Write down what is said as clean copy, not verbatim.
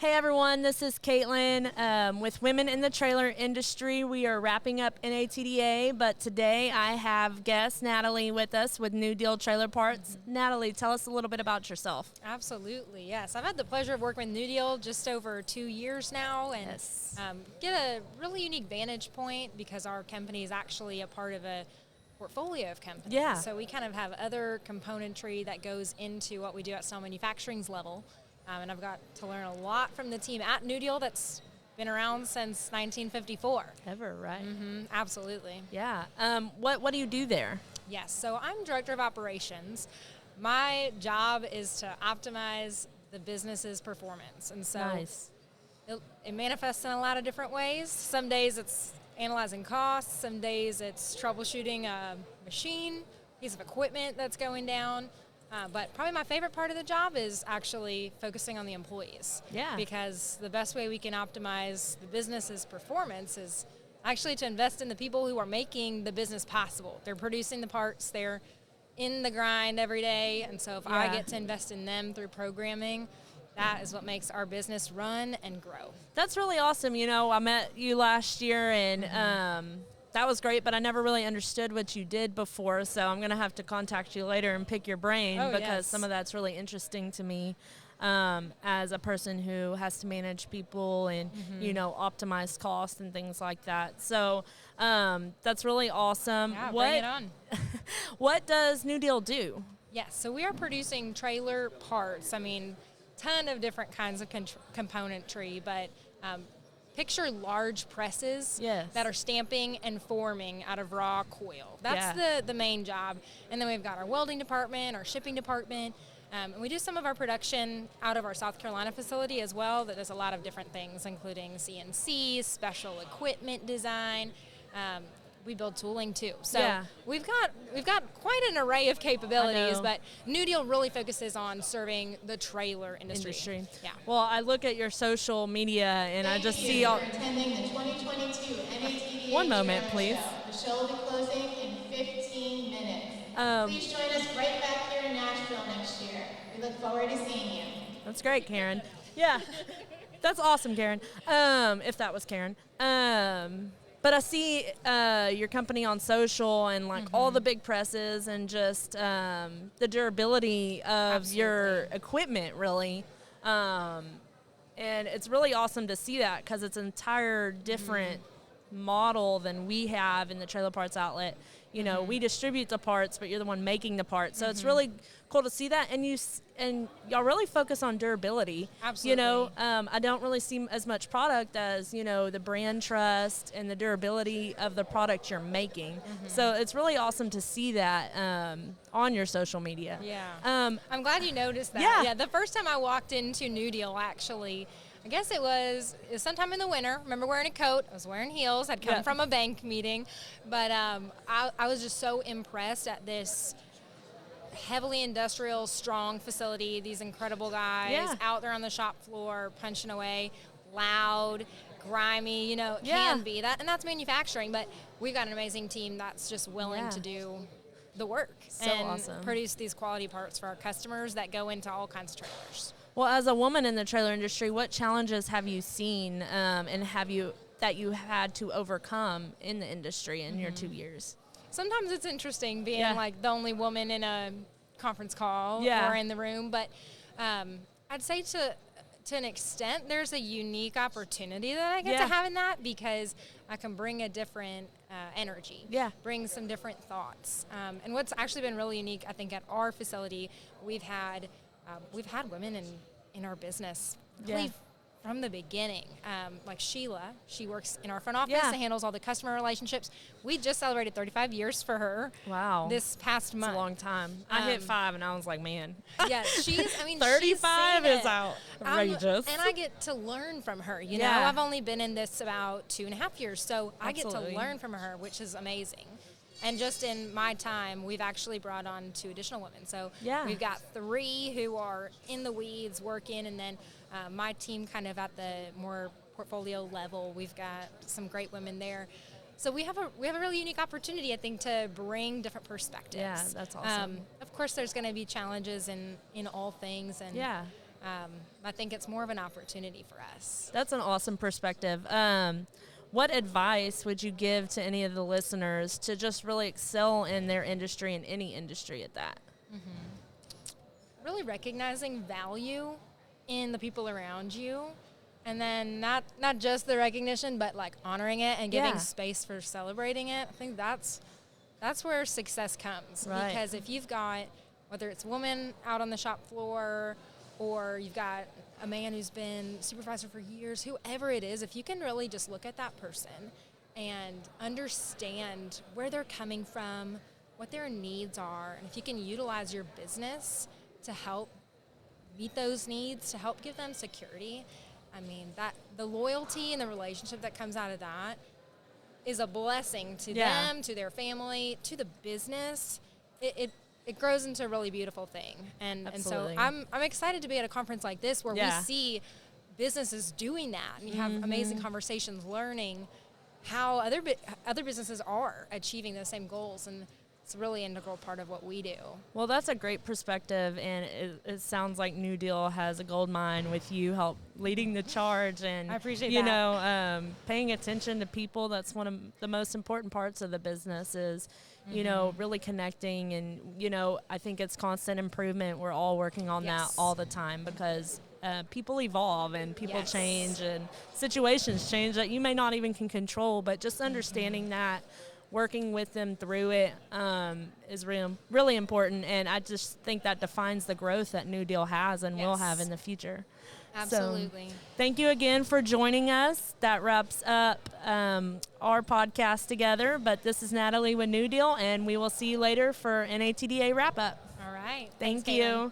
Hey everyone, this is Caitlin with Women in the Trailer Industry. We are wrapping up NATDA, but today I have guest Natalie with us with New Deal Trailer Parts. Natalie, tell us a little bit about yourself. Absolutely, yes. I've had the pleasure of working with New Deal just over 2 years now, and Yes. get a really unique vantage point because our company is actually a part of a portfolio of companies. Yeah. So we kind of have other componentry that goes into what we do at Stone Manufacturing's level. And I've got to learn a lot from the team at New Deal that's been around since 1954. Ever, right? Absolutely. Yeah. What do you do there? Yes, so I'm Director of Operations. My job is to optimize the business's performance. And so Nice. it manifests in a lot of different ways. Some days it's analyzing costs. Some days it's troubleshooting a machine, piece of equipment that's going down. But probably my favorite part of the job is actually focusing on the employees. Yeah. Because the best way we can optimize the business's performance is actually to invest in the people who are making the business possible. They're producing the parts, they're in the grind every day, and so if I Yeah. get to invest in them through programming, that is what makes our business run and grow. That's really awesome. You know, I met you last year and that was great, but I never really understood what you did before, so I'm going to have to contact you later and pick your brain Oh, because yes. some of that's really interesting to me as a person who has to manage people and, you know, optimize costs and things like that. So that's really awesome. Yeah, bring it on. What does New Deal do? Yes, so we are producing trailer parts. I mean, ton of different kinds of componentry, but picture large presses Yes. that are stamping and forming out of raw coil. That's the main job. And then we've got our welding department, our shipping department. And we do some of our production out of our South Carolina facility as well that does a lot of different things, including CNC, special equipment design. We build tooling too. So Yeah. we've got quite an array of capabilities, know. but New Deal really focuses on serving the trailer industry. Yeah. Well, I look at your social media and I just see all. for attending the 2022 NATDA One moment, Trailer please. Show. The show will be closing in 15 minutes. Please join us right back here in Nashville next year. We look forward to seeing you. That's great, Karen. Yeah, that's awesome, Karen. If that was Karen. But I see your company on social and like all the big presses and just the durability of your equipment, really. And it's really awesome to see that because it's an entire different model than we have in the trailer parts outlet. You know, we distribute the parts, but you're the one making the parts. So it's really cool to see that. And y'all really focus on durability. Absolutely. You know, I don't really see as much product as, you know, the brand trust and the durability of the product you're making. So it's really awesome to see that on your social media. Yeah. I'm glad you noticed that. Yeah. Yeah. The first time I walked into New Deal, actually, I guess it was sometime in the winter. I remember wearing a coat. I was wearing heels. I'd come from a bank meeting. But I was just so impressed at this heavily industrial, strong facility, these incredible guys out there on the shop floor punching away, loud, grimy, you know, it can be. And that's manufacturing. But we've got an amazing team that's just willing to do the work and awesome. produce these quality parts for our customers that go into all kinds of trailers. Well, as a woman in the trailer industry, what challenges have you seen and that you had to overcome in the industry in your 2 years? Sometimes it's interesting being like the only woman in a conference call or in the room, but I'd say to an extent there's a unique opportunity that I get to have in that because I can bring a different energy, bring some different thoughts. And what's actually been really unique, I think, at our facility, we've had women in our business really from the beginning. Like Sheila, she works in our front office and handles all the customer relationships. We just celebrated 35 years for her. Wow. This past month. It's a long time. I hit 5 and I was like, man. Yeah, she's, I mean, 35 she's is outrageous. and I get to learn from her. You know, Yeah. I've only been in this about 2.5 years, so I get Absolutely. to learn from her, which is amazing. And just in my time, we've actually brought on 2 additional women. So we've got 3 who are in the weeds working, and then my team kind of at the more portfolio level. We've got some great women there. So we have a really unique opportunity, I think, to bring different perspectives. Yeah, that's awesome. Of course, there's going to be challenges in all things, and I think it's more of an opportunity for us. That's an awesome perspective. What advice would you give to any of the listeners to just really excel in their industry, in any industry at that? Really recognizing value in the people around you, and then not just the recognition, but like honoring it and giving space for celebrating it. I think that's where success comes. Right. Because if you've got, whether it's a woman out on the shop floor or you've got a man who's been supervisor for years, whoever it is, if you can really just look at that person and understand where they're coming from, what their needs are, and if you can utilize your business to help meet those needs, to help give them security, I mean, that the loyalty and the relationship that comes out of that is a blessing to them, to their family, to the business. It grows into a really beautiful thing. And so I'm excited to be at a conference like this where we see businesses doing that, and you have amazing conversations learning how other businesses are achieving those same goals, and it's a really integral part of what we do. Well, that's a great perspective, and it sounds like New Deal has a gold mine with you leading the charge, and I appreciate paying attention to people. That's one of the most important parts of the business is, really connecting, and, I think it's constant improvement. We're all working on that all the time because people evolve and people change and situations change that you may not even can control, but just understanding that, working with them through it is really important, and I just think that defines the growth that New Deal has and will have in the future. Absolutely. So, thank you again for joining us. That wraps up our podcast together, but this is Natalie with New Deal, and we will see you later for NATDA wrap-up. All right. Thank Thanks, you. Caitlin.